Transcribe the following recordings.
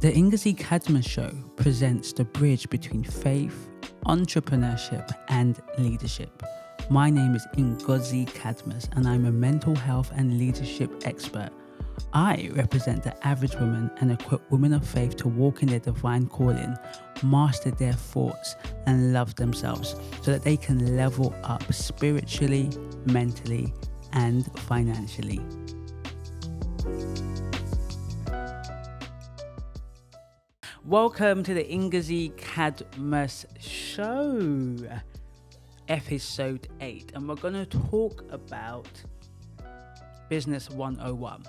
The Ngozi Cadmus Show presents the bridge between faith, entrepreneurship, and leadership. My name is Ngozi Cadmus, and I'm a mental health and leadership expert. I represent the average woman and equip women of faith to walk in their divine calling, master their thoughts, and love themselves so that they can level up spiritually, mentally, and financially. Welcome to the Ngozi Cadmus Show, episode 8, and we're going to talk about Business 101.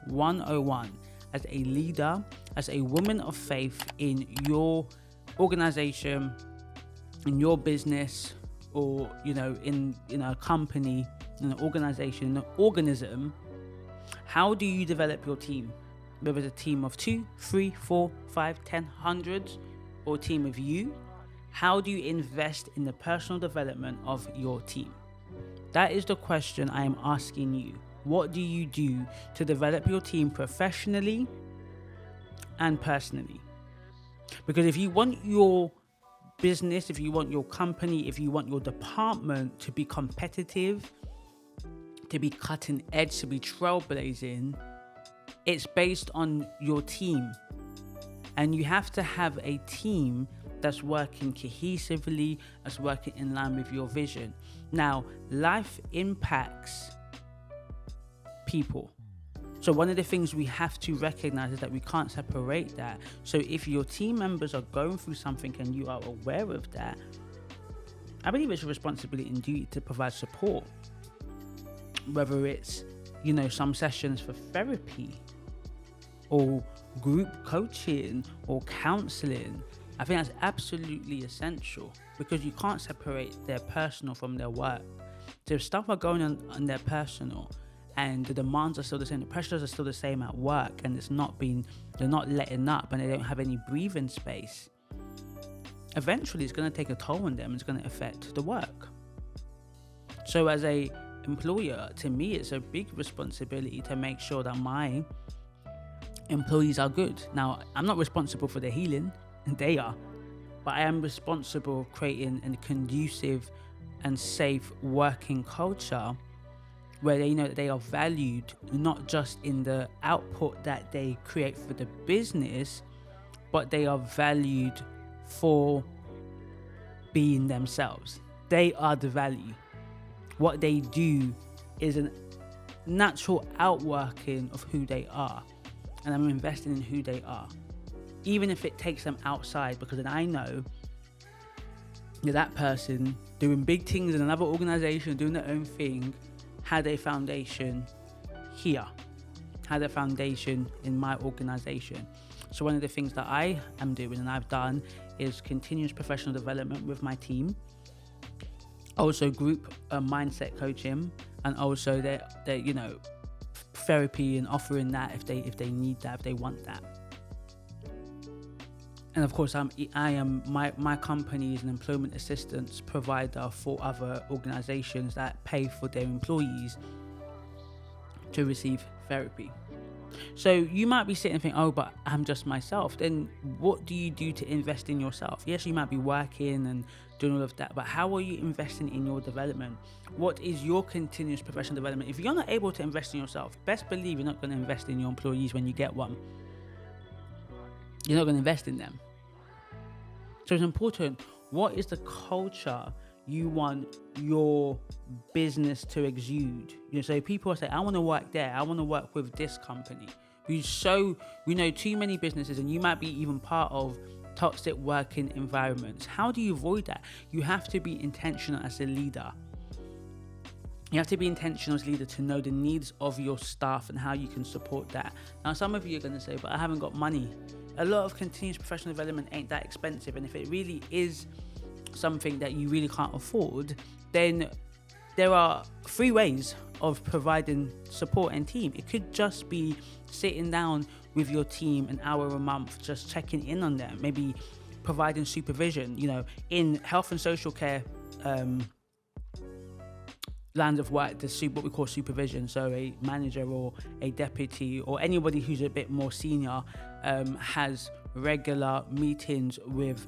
101. As a leader, as a woman of faith in your organization, in your business, or in a company, in an organization, in an organism, how do you develop your team? Whether it's a team of 2, 3, 4, 5, 10, hundreds, or a team of you, how do you invest in the personal development of your team? That is the question I am asking you. What do you do to develop your team professionally and personally? Because if you want your business, if you want your company, if you want your department to be competitive, to be cutting edge, to be trailblazing, it's based on your team. And you have to have a team that's working cohesively, that's working in line with your vision. Now, life impacts people. So one of the things we have to recognize is that we can't separate that. So if your team members are going through something and you are aware of that, I believe it's your responsibility and duty to provide support. Whether it's, some sessions for therapy or group coaching or counseling, I think that's absolutely essential because you can't separate their personal from their work. So if stuff are going on their personal and the demands are still the same, the pressures are still the same at work, and they're not letting up and they don't have any breathing space, eventually it's going to take a toll on them. It's going to affect the work. So as a employer, to me, it's a big responsibility to make sure that my employees are good. Now, I'm not responsible for their healing, they are, but I am responsible for creating a conducive and safe working culture where they know that they are valued, not just in the output that they create for the business, but they are valued for being themselves. They are the value. What they do is a natural outworking of who they are. And I'm investing in who they are. Even if it takes them outside, because then I know that person doing big things in another organization, doing their own thing, had a foundation here, had a foundation in my organization. So one of the things that I am doing and I've done is continuous professional development with my team. Also group mindset coaching, and also their therapy and offering that if they need that, if they want that. And of course, my company is an employment assistance provider for other organizations that pay for their employees to receive therapy. So you might be sitting and thinking, oh, but I'm just myself. Then what do you do to invest in yourself? Yes, you might be working and doing all of that, but how are you investing in your development? What is your continuous professional development? If you're not able to invest in yourself, best believe you're not going to invest in your employees when you get one. You're not going to invest in them. So it's important. What is the culture you want your business to exude? So people say, I want to work there. I want to work with this company. We know too many businesses, and you might be even part of toxic working environments. How do you avoid that? You have to be intentional as a leader. You have to be intentional as a leader to know the needs of your staff and how you can support that. Now, some of you are going to say, but I haven't got money. A lot of continuous professional development ain't that expensive. And if it really is something that you really can't afford, then there are 3 ways of providing support and team. It could just be sitting down with your team an hour a month, just checking in on them, maybe providing supervision. In health and social care lines of work, what we call supervision. So a manager or a deputy or anybody who's a bit more senior has regular meetings with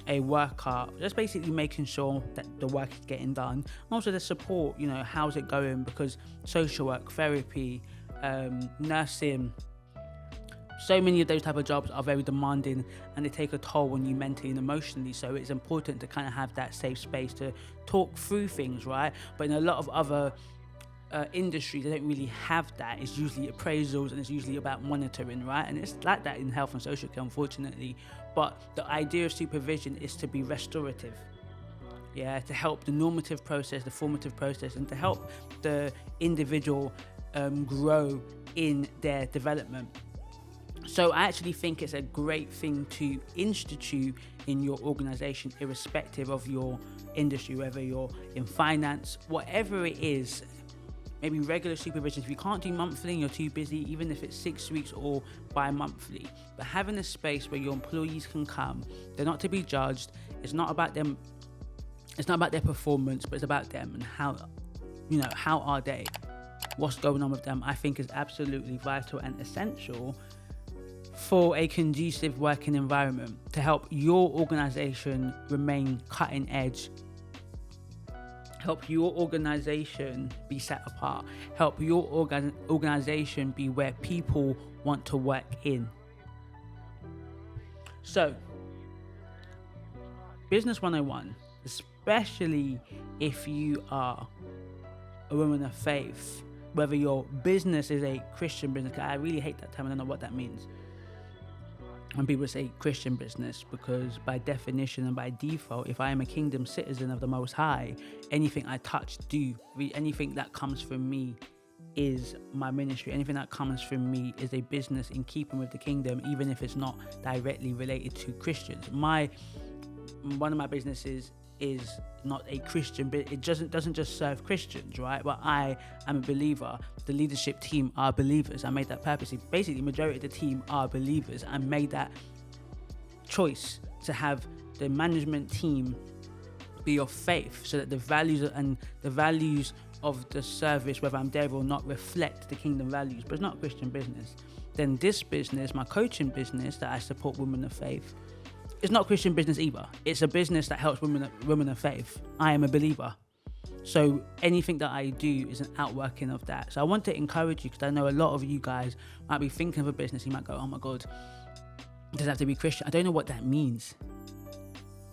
a worker, just basically making sure that the work is getting done, and also the support, how's it going, because social work, therapy, nursing, so many of those type of jobs are very demanding and they take a toll on you mentally and emotionally. So it's important to kind of have that safe space to talk through things, right? But in a lot of other industries, they don't really have that. It's usually appraisals and it's usually about monitoring, right? And it's like that in health and social care, unfortunately. But the idea of supervision is to be restorative, to help the normative process, the formative process, and to help the individual grow in their development. So I actually think it's a great thing to institute in your organization, irrespective of your industry, whether you're in finance, whatever it is. Maybe regular supervision. If you can't do monthly and you're too busy, even if it's 6 weeks or bi-monthly, but having a space where your employees can come, they're not to be judged. It's not about them. It's not about their performance, but it's about them and how are they? What's going on with them? I think is absolutely vital and essential for a conducive working environment to help your organization remain cutting edge, help your organization be set apart, help your organization be where people want to work in. So, Business 101, especially if you are a woman of faith, whether your business is a Christian business, I really hate that term, I don't know what that means. When people say Christian business, because by definition and by default, if I am a kingdom citizen of the Most High, anything I touch, anything that comes from me is my ministry. Anything that comes from me is a business in keeping with the kingdom, even if it's not directly related to Christians. One of my businesses is not a Christian, but it doesn't just serve Christians, right? But I am a believer. The leadership team are believers. I made that purposely. Basically, the majority of the team are believers. I made that choice to have the management team be of faith, so that the values of the service, whether I'm there or not, reflect the kingdom values. But it's not a Christian business. Then this business, my coaching business that I support women of faith, it's not a Christian business either. It's a business that helps women of faith. I am a believer. So anything that I do is an outworking of that. So I want to encourage you, because I know a lot of you guys might be thinking of a business. You might go, oh my God, it doesn't have to be Christian. I don't know what that means.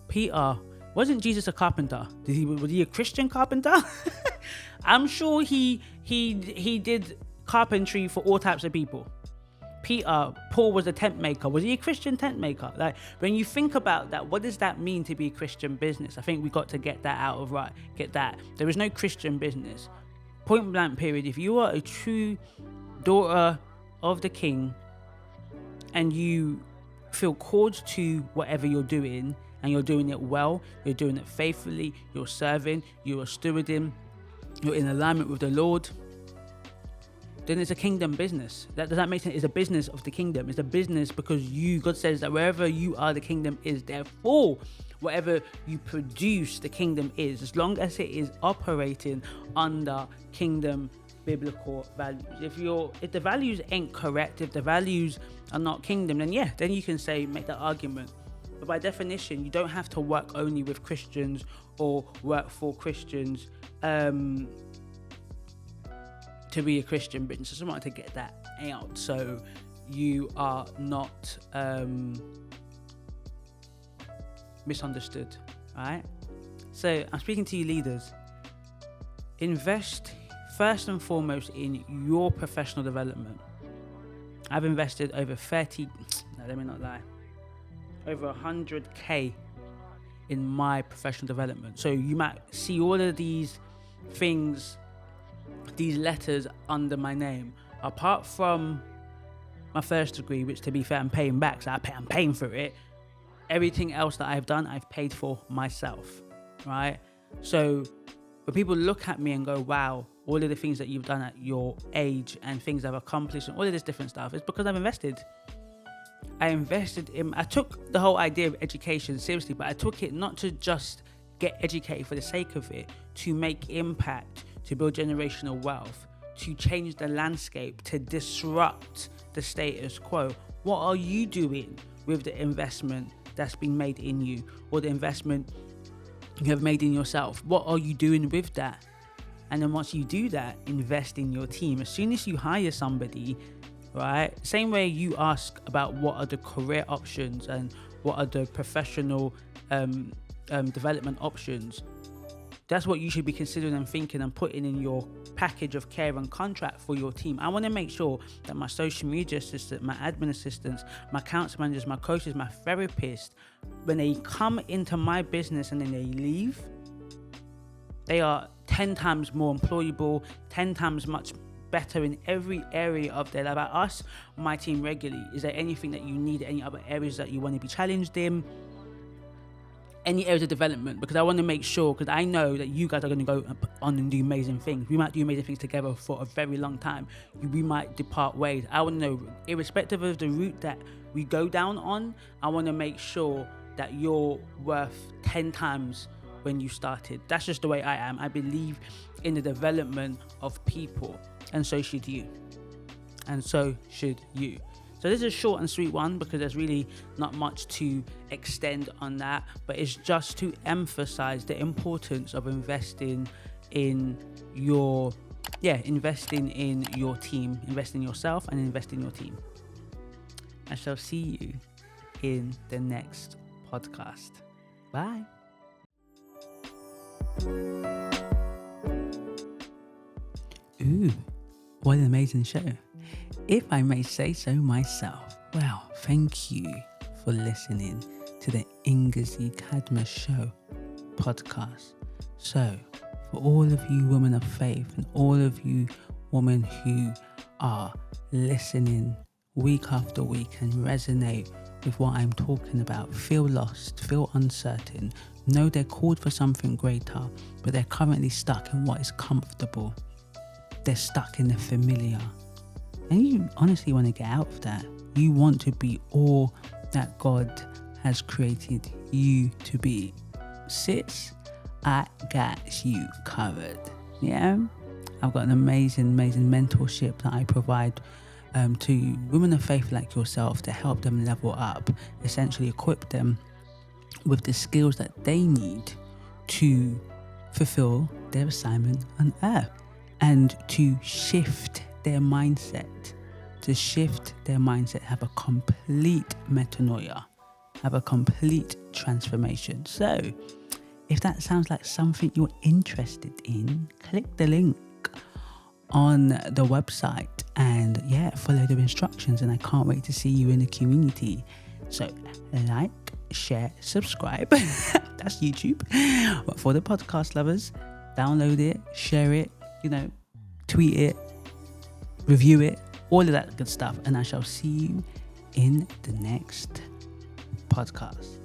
Peter, wasn't Jesus a carpenter? Was he a Christian carpenter? I'm sure he did carpentry for all types of people. Paul was a tent maker. Was he a Christian tent maker? Like, when you think about that, what does that mean to be a Christian business? I think we got to get that out of right. Get that. There is no Christian business. Point blank period. If you are a true daughter of the King and you feel called to whatever you're doing and you're doing it well, you're doing it faithfully, you're serving, you're stewarding, you're in alignment with the Lord, then it's a kingdom business. Does that make sense? It's a business of the kingdom. It's a business because God says that wherever you are, the kingdom is. Therefore, whatever you produce, the kingdom is. As long as it is operating under kingdom biblical values. If the values ain't correct, if the values are not kingdom, then you can make that argument. But by definition, you don't have to work only with Christians or work for Christians to be a Christian business. I just wanted to get that out so you are not misunderstood, right? So I'm speaking to you leaders. Invest first and foremost in your professional development. I've invested over 100K in my professional development. So you might see all of these things, these letters under my name. Apart from my first degree, which to be fair I'm paying back, so I'm paying for it, everything else that I've done I've paid for myself, right? So when people look at me and go, wow, all of the things that you've done at your age and things I've accomplished and all of this different stuff, it's because I've invested. I took the whole idea of education seriously, but I took it not to just get educated for the sake of it, to make impact, to build generational wealth, to change the landscape, to disrupt the status quo? What are you doing with the investment that's been made in you, or the investment you have made in yourself? What are you doing with that? And then once you do that, invest in your team. As soon as you hire somebody, right, same way you ask about what are the career options and what are the professional development options, that's what you should be considering and thinking and putting in your package of care and contract for your team. I want to make sure that my social media assistant, my admin assistants, my council managers, my coaches, my therapists, when they come into my business and then they leave, they are 10 times more employable, 10 times much better in every area of their life. I ask my team regularly, is there anything that you need, any other areas that you want to be challenged in? Any areas of development, because I want to make sure, because I know that you guys are going to go on and do amazing things. We might do amazing things together for a very long time. We might depart ways. I want to know, irrespective of the route that we go down on, I want to make sure that you're worth 10 times when you started. That's just the way I am. I believe in the development of people, and so should you. And so should you. So this is a short and sweet one because there's really not much to extend on that, but it's just to emphasize the importance of investing in your team, invest in yourself and invest in your team. I shall see you in the next podcast. Bye. Ooh, what an amazing show. If I may say so myself. Well, thank you for listening to the Ngozi Cadmus Show podcast. So, for all of you women of faith and all of you women who are listening week after week and resonate with what I'm talking about, feel lost, feel uncertain, know they're called for something greater, but they're currently stuck in what is comfortable. They're stuck in the familiar. And you honestly want to get out of that. You want to be all that God has created you to be. Sis, I got you covered. Yeah? I've got an amazing mentorship that I provide to women of faith like yourself to help them level up, essentially equip them with the skills that they need to fulfill their assignment on earth and to shift their mindset, have a complete metanoia, have a complete transformation. So if that sounds like something you're interested in, click the link on the website and follow the instructions, and I can't wait to see you in the community. So like, share, subscribe. That's YouTube. But for the podcast lovers, download it, share it, tweet it, review it, all of that good stuff, and I shall see you in the next podcast.